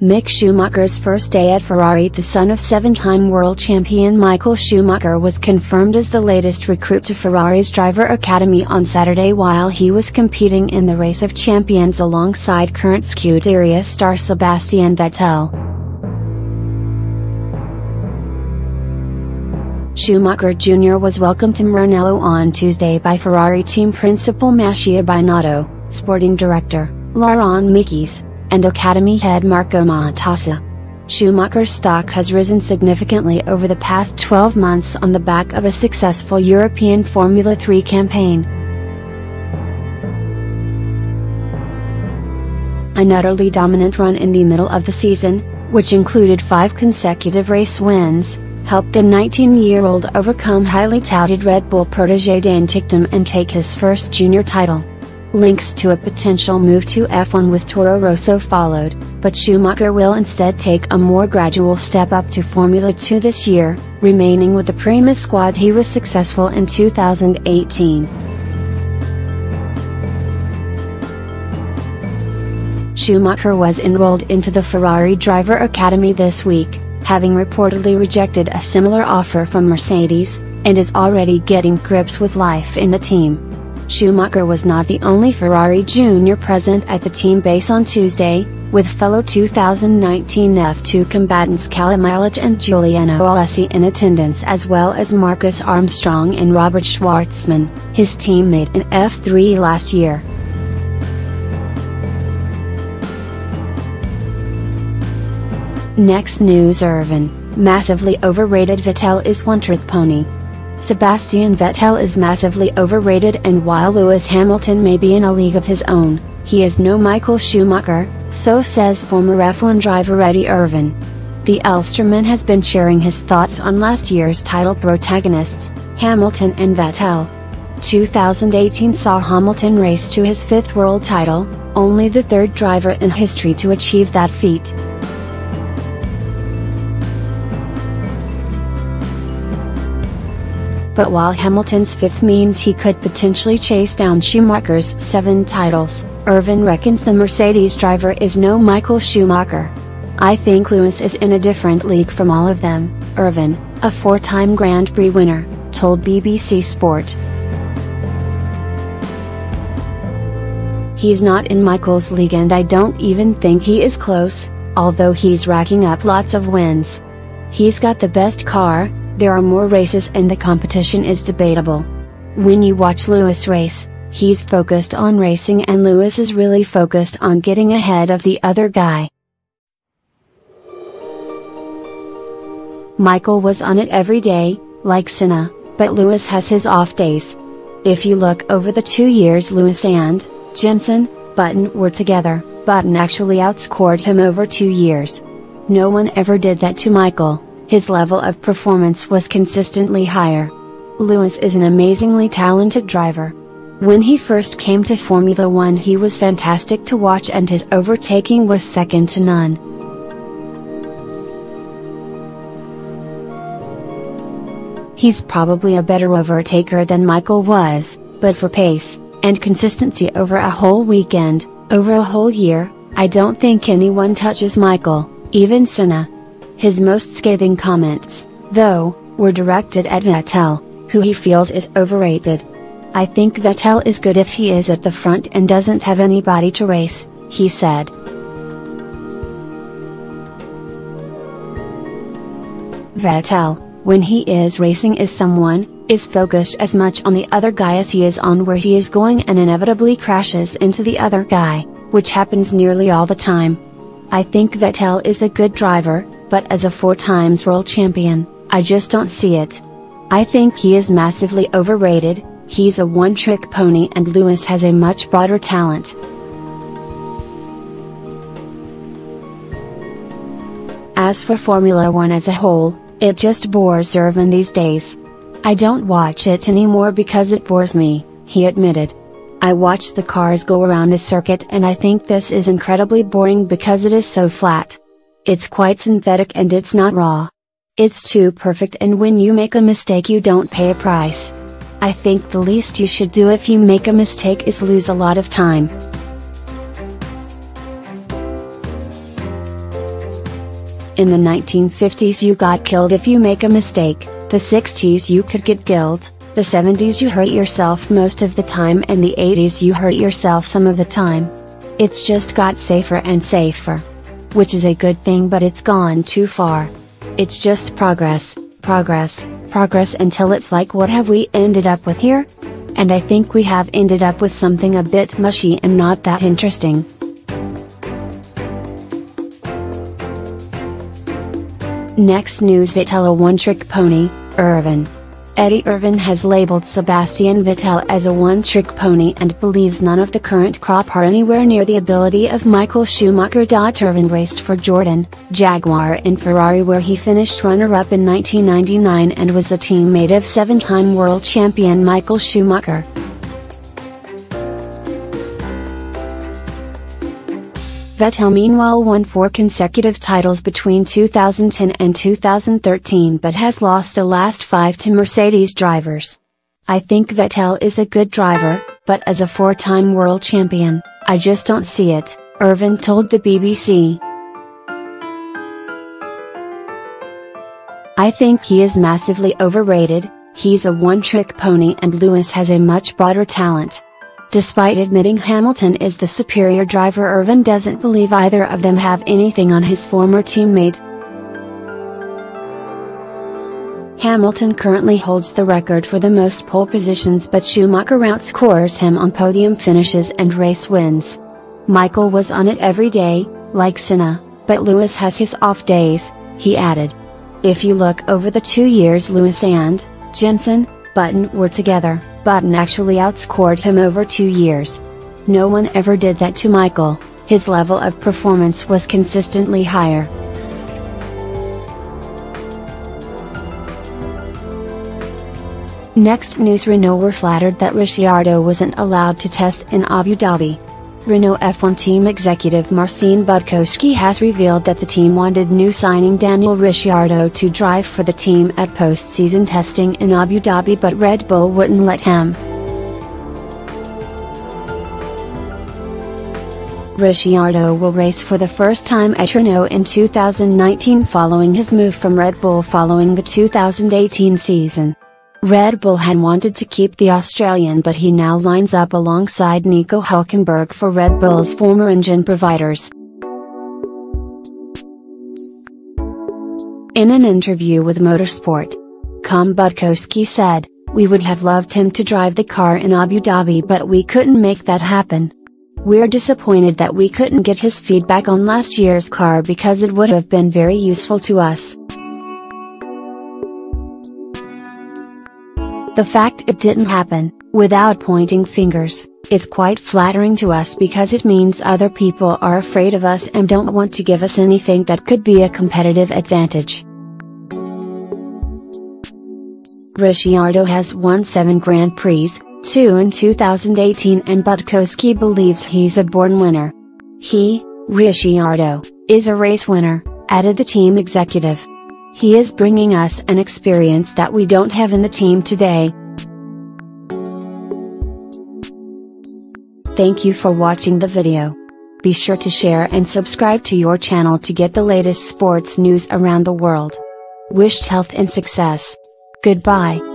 Mick Schumacher's first day at Ferrari. The son of seven-time world champion Michael Schumacher was confirmed as the latest recruit to Ferrari's driver academy on Saturday while he was competing in the Race of Champions alongside current Scuderia star Sebastian Vettel. Schumacher Jr. was welcomed to Maranello on Tuesday by Ferrari team principal Mattia Binotto, sporting director Laurent Mekies, and academy head Marco Matassa. Schumacher's stock has risen significantly over the past 12 months on the back of a successful European Formula 3 campaign. An utterly dominant run in the middle of the season, which included 5 consecutive race wins, helped the 19-year-old overcome highly touted Red Bull protégé Dane Ticktum and take his first junior title. Links to a potential move to F1 with Toro Rosso followed, but Schumacher will instead take a more gradual step up to Formula 2 this year, remaining with the Prima squad he was successful in 2018. Schumacher was enrolled into the Ferrari driver academy this week, having reportedly rejected a similar offer from Mercedes, and is already getting grips with life in the team. Schumacher was not the only Ferrari junior present at the team base on Tuesday, with fellow 2019 F2 combatants Callum Ilott and Giuliano Alesi in attendance, as well as Marcus Armstrong and Robert Schwartzman, his teammate in F3 last year. Next news: Irvine, massively overrated. Vettel is one-trick pony. Sebastian Vettel is massively overrated, and while Lewis Hamilton may be in a league of his own, he is no Michael Schumacher, so says former F1 driver Eddie Irvine. The Ulsterman has been sharing his thoughts on last year's title protagonists, Hamilton and Vettel. 2018 saw Hamilton race to his 5th world title, only the 3rd driver in history to achieve that feat. But while Hamilton's 5th means he could potentially chase down Schumacher's 7 titles, Irvine reckons the Mercedes driver is no Michael Schumacher. "I think Lewis is in a different league from all of them," Irvine, a 4-time Grand Prix winner, told BBC Sport. "He's not in Michael's league, and I don't even think he is close, although he's racking up lots of wins. He's got the best car, there are more races, and the competition is debatable. When you watch Lewis race, he's focused on racing, and Lewis is really focused on getting ahead of the other guy. Michael was on it every day, like Senna, but Lewis has his off days. If you look over the 2 years Lewis and Jenson Button were together, Button actually outscored him over 2 years. No one ever did that to Michael. His level of performance was consistently higher. Lewis is an amazingly talented driver. When he first came to Formula 1 he was fantastic to watch, and his overtaking was second to none. He's probably a better overtaker than Michael was, but for pace and consistency over a whole weekend, over a whole year, I don't think anyone touches Michael, even Senna." His most scathing comments, though, were directed at Vettel, who he feels is overrated. "I think Vettel is good if he is at the front and doesn't have anybody to race," he said. Vettel, when he is racing, is focused as much on the other guy as he is on where he is going, and inevitably crashes into the other guy, which happens nearly all the time. I think Vettel is a good driver, but as a 4 times world champion, I just don't see it. I think he is massively overrated. He's a one-trick pony, and Lewis has a much broader talent." As for Formula 1 as a whole, it just bores Irvine these days. "I don't watch it anymore because it bores me," he admitted. "I watch the cars go around the circuit, and I think this is incredibly boring because it is so flat. It's quite synthetic and it's not raw. It's too perfect, and when you make a mistake you don't pay a price. I think the least you should do if you make a mistake is lose a lot of time." In the 1950s you got killed if you make a mistake, the 60s you could get killed, the 70s you hurt yourself most of the time, and the 80s you hurt yourself some of the time. It's just got safer and safer. Which is a good thing, but it's gone too far. It's just progress, progress, progress until it's like, what have we ended up with here? And I think we have ended up with something a bit mushy and not that interesting. Next news: Vettel a one-trick pony, Irvin. Eddie Irvin has labeled Sebastian Vettel as a one-trick pony and believes none of the current crop are anywhere near the ability of Michael Schumacher. Irvin raced for Jordan, Jaguar and Ferrari, where he finished runner-up in 1999 and was the teammate of seven-time world champion Michael Schumacher. Vettel meanwhile won 4 consecutive titles between 2010 and 2013 but has lost the last 5 to Mercedes drivers. I think Vettel is a good driver, but as a 4-time world champion, I just don't see it, Irvin told the BBC. I think he is massively overrated, he's a one-trick pony and Lewis has a much broader talent. Despite admitting Hamilton is the superior driver, Irvin doesn't believe either of them have anything on his former teammate. Hamilton currently holds the record for the most pole positions, but Schumacher outscores him on podium finishes and race wins. Michael was on it every day, like Senna, but Lewis has his off days, he added. If you look over the 2 years Lewis and Jenson Button were together, Button actually outscored him over 2 years. No one ever did that to Michael, his level of performance was consistently higher. Next news: Renault were flattered that Ricciardo wasn't allowed to test in Abu Dhabi. Renault F1 team executive Marcin Budkowski has revealed that the team wanted new signing Daniel Ricciardo to drive for the team at post-season testing in Abu Dhabi, but Red Bull wouldn't let him. Ricciardo will race for the first time at Renault in 2019 following his move from Red Bull following the 2018 season. Red Bull had wanted to keep the Australian, but he now lines up alongside Nico Hülkenberg for Red Bull's former engine providers. In an interview with Motorsport.com, Budkowski said, "We would have loved him to drive the car in Abu Dhabi, but we couldn't make that happen. We're disappointed that we couldn't get his feedback on last year's car because it would have been very useful to us. The fact it didn't happen, without pointing fingers, is quite flattering to us because it means other people are afraid of us and don't want to give us anything that could be a competitive advantage." Ricciardo has won 7 Grand Prix, 2 in 2018, and Budkowski believes he's a born winner. He, Ricciardo, is a race winner, added the team executive. He is bringing us an experience that we don't have in the team today. Thank you for watching the video. Be sure to share and subscribe to your channel to get the latest sports news around the world. Wished health and success. Goodbye.